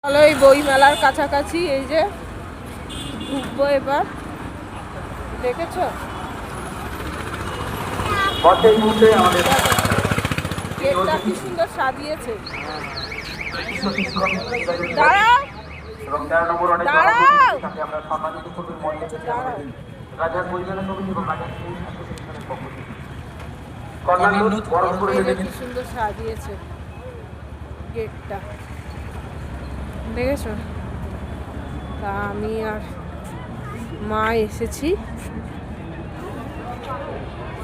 চলো এই বই মেলার কাছাকাছি, এই যে ঢুকবো এবার। দেখেছো গেটটা কি সুন্দর সাজিয়েছে। দাঁড়াও দাঁড়াও কি সুন্দর সাজিয়েছে গেটটা, দেখেছো? তা আমি আর মা এসেছি,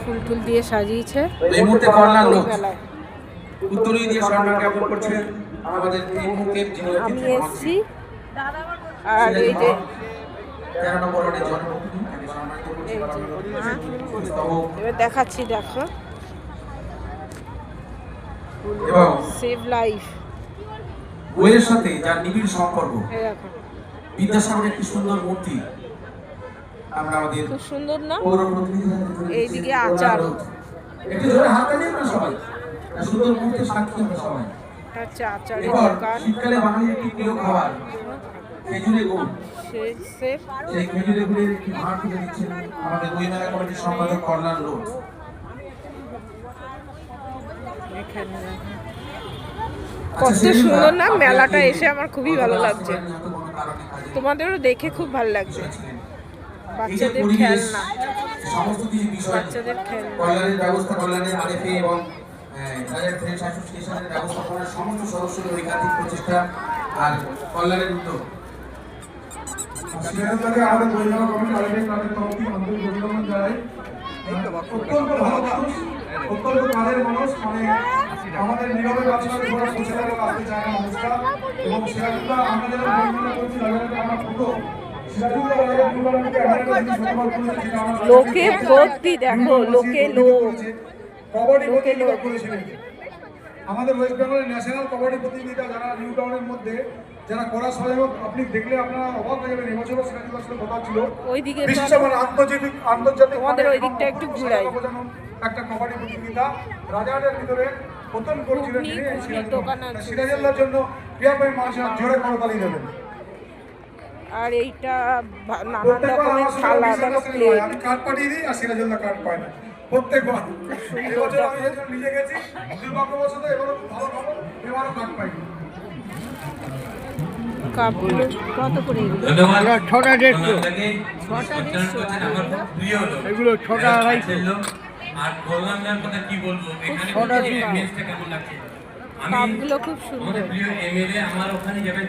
ফুল টুল দিয়ে সাজিয়েছে। এই মুহূর্তে কর্নার লোক উত্তরী দিয়ে স্বর্ণ জ্ঞাপন করছে আমাদের এই মুহূর্তে যিনি আমি এসেছি। আর এই যে 13 নম্বর ওয়ার্ডের জন্মভূমি এবার দেখাচ্ছি, দেখো এবং সেভ লাইফ বইয়ের সাথে যার নিবিড় সম্পর্ক। দেখো বিদ্যাসাগরের একটি সুন্দর মূর্তি আমরা আমাদের খুব সুন্দর না? পৌর প্রতিনিধি এইদিকে আচার, একটু জোরে হাত তালি আমরা সবাই, সুন্দর মূর্তির সাক্ষী আমরা সবাই। হচ্ছে আচারের এবার দোকান। শীতকালে বাঙালির একটি প্রিয় খাবার খেজুরে গুড়। সেই খেজুরে গুড়ের একটি ভাঁড় তুলে দিচ্ছেন আমাদের বইমেলা কমিটির সম্পাদক কল্যাণ লোক। কত সুন্দর না মেলাটা, এসে আমার খুবই ভালো লাগছে। তোমাদেরও দেখে খুব ভালো লাগছে। বাচ্চাদের খেলনা, সমস্ত কিছু বিষয় বাচ্চাদের খেলনা, কল্যাণের ব্যবস্থা, কল্যাণের আরএফএ এবং রাজার ফ্রেন্ডস অ্যাসোসিয়েশনের ব্যবস্থাপনার সমস্ত সদস্যদের ঐকান্তিক প্রচেষ্টা আর কল্যাণের উদ্যোগ। আমাদের বইমেলা কমিটি আয়োজক তাদের তরফে আন্তরিক অভিনন্দন জানাই। অত্যন্ত ভালো মানুষ, অত্যন্ত কাজের মানুষ, মানে আমাদের নীরবে বাচ্চাদের ঘোরা সোশ্যাল আসতে চায় না মানুষটা। এবং সিরাজুল্লাহ আমরা যারা বইমেলা করছি রাজাকে আমরা ফটো লোকে ভর্তি, দেখো লোকে লোক, কবাডি প্রতিযোগিতা করেছিলেন আমাদের ওয়েস্ট বেঙ্গলের ন্যাশনাল কবাডি প্রতিযোগিতা, যারা নিউ টাউনের মধ্যে যারা করা সহায়ক। আপনি দেখলে আপনারা অবাক হয়ে যাবেন। এবছরও সিরাজুল্লাহর সাথে কথা ছিল, ওইদিকে আন্তর্জাতিক তোমাদের ওই দিকটা একটু ঘুরাই, একটা কবাডি প্রতিযোগিতা রাজাহাটের ভিতরে প্রথম করছিলেন সিরাজুল্লাহর জন্য প্রিয়াময় মানুষের জোরে করতালি দেবেন। আর এইটা নানান রকমের থালা, দেখো প্লেট। আমি কার্ড পাঠিয়ে দিই আর সিরাজুল্লাহ কার্ড পায় না প্রত্যেকবার। এবছর আমি নিজে গেছি, দুর্ভাগ্যবশত এবারও ভালো খবর, এবারও কার্ড পাইনি। কাপগুলো কত করে? ছটা 150, এগুলো 6টা 250। আর গোলগান্ধার কথা কি বলবো, এখানে ছটা মেসটা কেমন লাগছে? কাপগুলো খুব সুন্দর। আমাদের প্রিয় এমএলএ আমার ওখানে যাবেন।